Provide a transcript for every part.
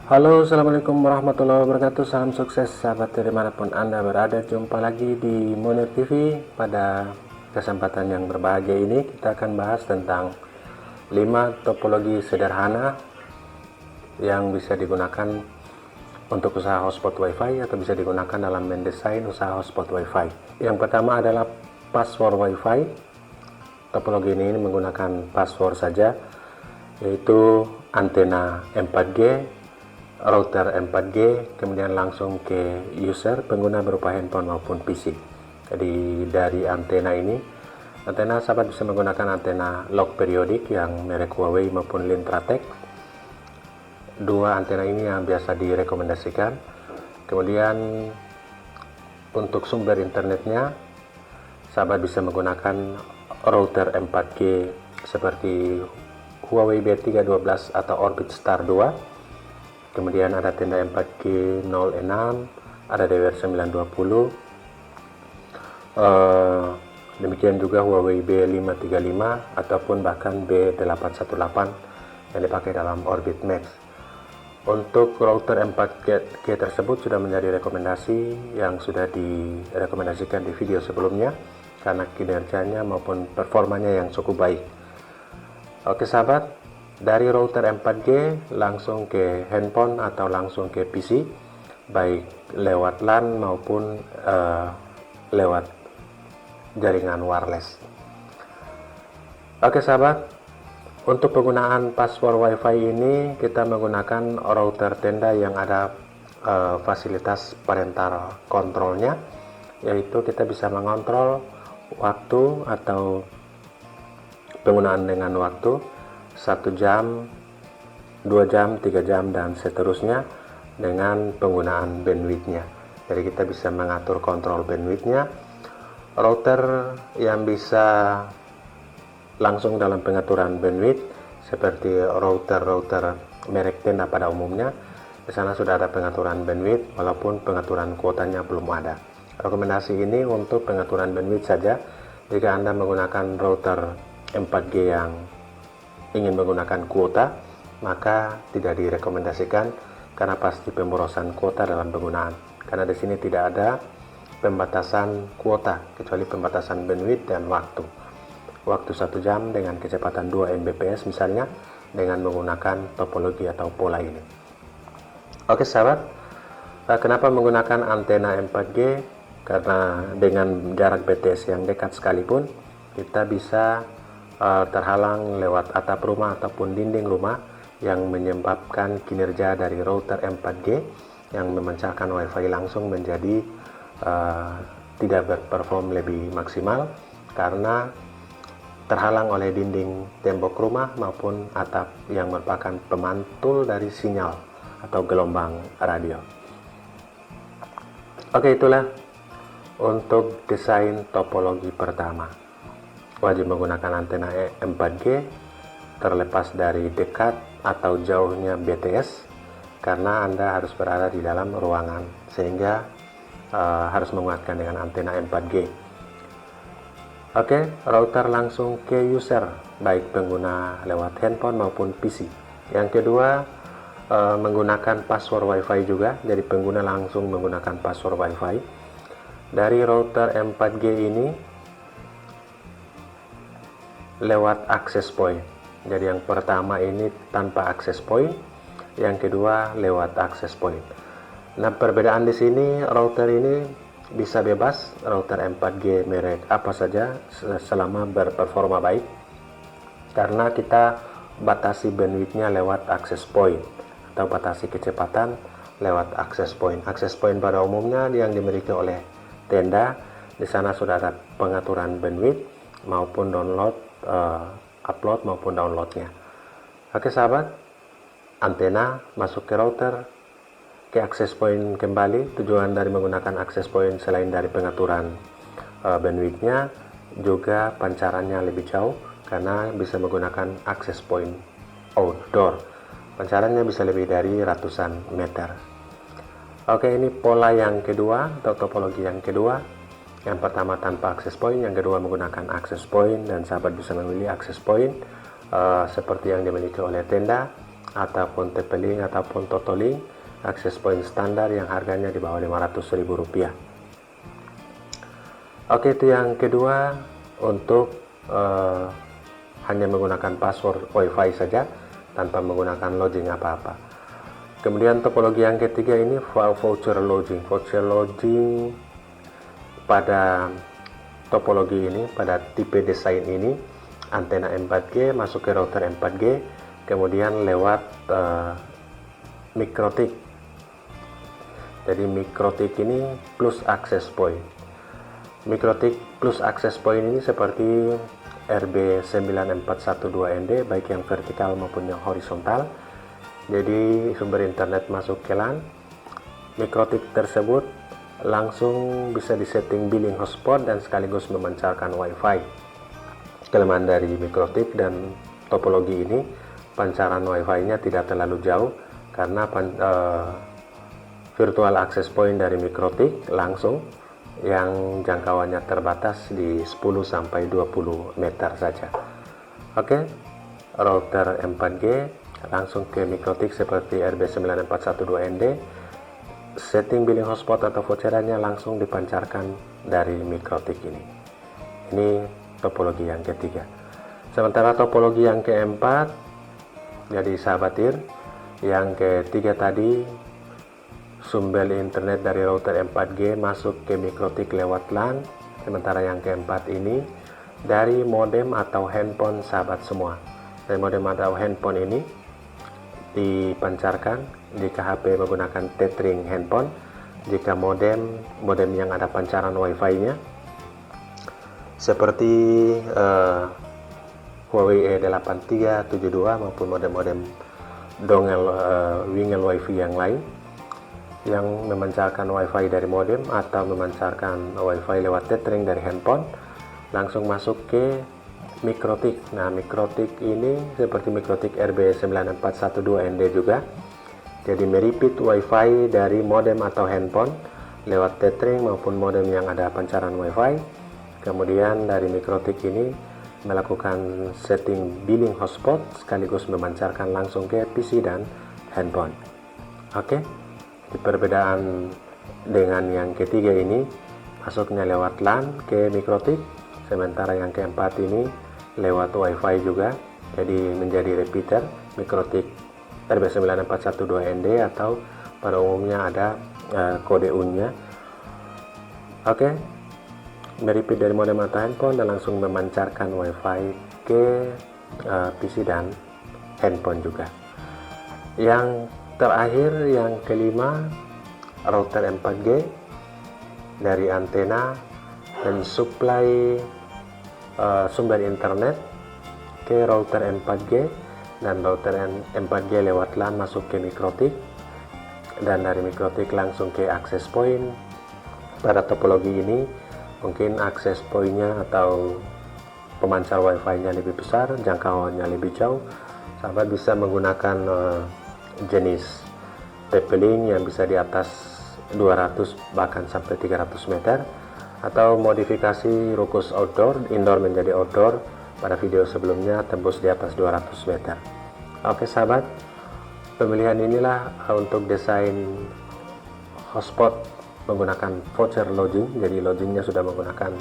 Halo, assalamualaikum warahmatullahi wabarakatuh. Salam sukses sahabat dimanapun Anda berada. Jumpa lagi di Munir TV. Pada kesempatan yang berbahagia ini kita akan bahas tentang 5 topologi sederhana yang bisa digunakan untuk usaha hotspot WiFi atau bisa digunakan dalam mendesain usaha hotspot WiFi. Yang pertama adalah password WiFi. Topologi ini menggunakan password saja, yaitu antena 4G, router 4G, kemudian langsung ke user pengguna berupa handphone maupun PC. Jadi dari antena ini, antena sahabat bisa menggunakan antena log periodik yang merek Huawei maupun Lintratek. Dua antena ini yang biasa direkomendasikan. Kemudian untuk sumber internetnya, sahabat bisa menggunakan router 4G seperti Huawei B312 atau Orbit Star 2. Kemudian ada tenda 4G 06, ada DWR 920. Demikian juga Huawei B535 ataupun bahkan B818 yang dipakai dalam Orbit Max. Untuk router 4G tersebut sudah menjadi rekomendasi yang sudah direkomendasikan di video sebelumnya karena kinerjanya maupun performanya yang cukup baik. Oke sahabat, dari router 4G langsung ke handphone atau langsung ke PC, baik lewat LAN maupun lewat jaringan wireless. Oke sahabat, untuk penggunaan password WiFi ini kita menggunakan router tenda yang ada fasilitas parental kontrolnya, yaitu kita bisa mengontrol waktu atau penggunaan dengan waktu 1 jam, 2 jam, 3 jam, dan seterusnya dengan penggunaan bandwidthnya. Jadi kita bisa mengatur kontrol bandwidthnya. Router yang bisa langsung dalam pengaturan bandwidth seperti router merek tenda pada umumnya, di sana sudah ada pengaturan bandwidth walaupun pengaturan kuotanya belum ada. Rekomendasi ini untuk pengaturan bandwidth saja. Jika Anda menggunakan router 4G yang ingin menggunakan kuota, maka tidak direkomendasikan karena pasti pemborosan kuota dalam penggunaan. Karena di sini tidak ada pembatasan kuota kecuali pembatasan bandwidth dan waktu. Waktu 1 jam dengan kecepatan 2 Mbps misalnya dengan menggunakan topologi atau pola ini. Oke sahabat, kenapa menggunakan antena 4G? Karena dengan jarak BTS yang dekat sekalipun kita bisa terhalang lewat atap rumah ataupun dinding rumah yang menyebabkan kinerja dari router 4G yang memancarkan WiFi langsung menjadi tidak berperform lebih maksimal karena terhalang oleh dinding tembok rumah maupun atap yang merupakan pemantul dari sinyal atau gelombang radio. Oke, itulah untuk desain topologi pertama. Wajib menggunakan antena 4G terlepas dari dekat atau jauhnya BTS karena Anda harus berada di dalam ruangan sehingga harus menguatkan dengan antena 4G. Oke, router langsung ke user, baik pengguna lewat handphone maupun PC. Yang kedua, menggunakan password WiFi juga, jadi pengguna langsung menggunakan password WiFi. Dari router 4G ini, lewat access point. Jadi yang pertama ini tanpa access point, yang kedua lewat access point. Nah, perbedaan di sini router ini bisa bebas, router 4G merek apa saja selama berperforma baik karena kita batasi bandwidthnya lewat access point atau batasi kecepatan lewat access point. Access point pada umumnya yang dimiliki oleh tenda, di sana sudah ada pengaturan bandwidth maupun download, upload maupun downloadnya. Oke sahabat, antena masuk ke router, ke access point kembali. Tujuan dari menggunakan access point selain dari pengaturan bandwidthnya juga pancarannya lebih jauh karena bisa menggunakan access point outdoor. Pancarannya bisa lebih dari ratusan meter. Oke, ini pola yang kedua atau topologi yang kedua. Yang pertama tanpa access point, yang kedua menggunakan access point, dan sahabat bisa memilih access point seperti yang dimiliki oleh tenda ataupun TP-Link ataupun Toto-Link akses point standar yang harganya di bawah Rp500.000. Oke, itu yang kedua, untuk hanya menggunakan password WiFi saja tanpa menggunakan login apa-apa. Kemudian topologi yang ketiga ini voucher lodging. Voucher lodging pada topologi ini, pada tipe desain ini, antena 4G masuk ke router 4G, kemudian lewat MikroTik. Jadi MikroTik ini plus access point. MikroTik plus access point ini seperti RB9412ND, baik yang vertikal maupun yang horizontal. Jadi sumber internet masuk ke LAN, MikroTik tersebut langsung bisa disetting billing hotspot dan sekaligus memancarkan WiFi. Kelemahan dari MikroTik dan topologi ini, pancaran WiFi-nya tidak terlalu jauh karena virtual access point dari MikroTik langsung yang jangkauannya terbatas di 10-20 meter saja. Oke, router 4G langsung ke MikroTik seperti RB9412ND, setting billing hotspot atau voucherannya langsung dipancarkan dari MikroTik ini. Ini topologi yang ketiga. Sementara topologi yang keempat, jadi sahabat IR, yang ketiga tadi sumber internet dari router 4G masuk ke MikroTik lewat LAN. Sementara yang keempat ini dari modem atau handphone sahabat semua. Dari modem atau handphone ini dipancarkan jika HP menggunakan tethering handphone, jika modem yang ada pancaran WiFi-nya seperti Huawei E8372 maupun modem-modem dongel wingel WiFi yang lain yang memancarkan WiFi dari modem atau memancarkan WiFi lewat tethering dari handphone, langsung masuk ke MikroTik. Nah, MikroTik ini seperti MikroTik RB9412ND juga, jadi merepeat WiFi dari modem atau handphone lewat tethering maupun modem yang ada pancaran WiFi. Kemudian dari MikroTik ini melakukan setting billing hotspot sekaligus memancarkan langsung ke PC dan handphone. Oke. Perbedaan dengan yang ketiga ini, masuknya lewat LAN ke MikroTik, sementara yang keempat ini lewat WiFi juga, jadi menjadi repeater MikroTik RB9412ND atau pada umumnya ada kode UN-nya. Oke, merepeat dari modem atau handphone dan langsung memancarkan WiFi ke PC dan handphone juga. Yang terakhir, yang kelima, router 4G dari antena dan suplai sumber internet ke router 4G, dan router 4G lewat LAN masuk ke MikroTik, dan dari MikroTik langsung ke access point. Pada topologi ini mungkin access point-nya atau pemancar WiFi-nya lebih besar, jangkauannya lebih jauh. Sahabat bisa menggunakan jenis TP-Link yang bisa di atas 200 bahkan sampai 300 meter, atau modifikasi rukus indoor menjadi outdoor. Pada video sebelumnya tembus di atas 200 meter. Oke sahabat, pemilihan inilah untuk desain hotspot menggunakan voucher lodging. Jadi lodgingnya sudah menggunakan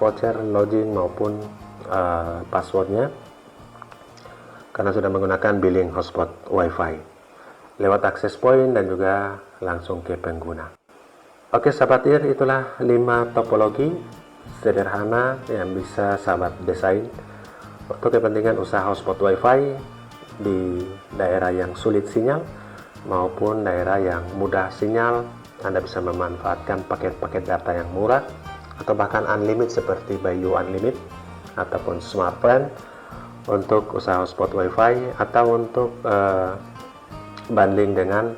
voucher lodging maupun passwordnya, karena sudah menggunakan billing hotspot WiFi lewat access point dan juga langsung ke pengguna. Oke sahabat IR, itulah 5 topologi sederhana yang bisa sahabat desain untuk kepentingan usaha hotspot WiFi di daerah yang sulit sinyal maupun daerah yang mudah sinyal. Anda bisa memanfaatkan paket-paket data yang murah atau bahkan unlimited seperti Bayu Unlimited ataupun Smart Plan untuk usaha hotspot WiFi, atau untuk bundling dengan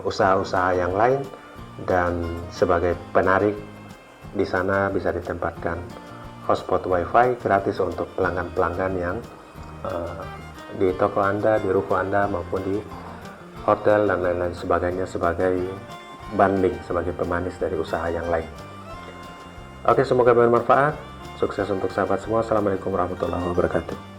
usaha-usaha yang lain, dan sebagai penarik di sana bisa ditempatkan hotspot WiFi gratis untuk pelanggan-pelanggan yang di toko Anda, di ruko Anda maupun di hotel dan lain-lain sebagainya, sebagai bundling, sebagai pemanis dari usaha yang lain. Oke, semoga bermanfaat. Sukses untuk sahabat semua. Assalamualaikum warahmatullahi wabarakatuh.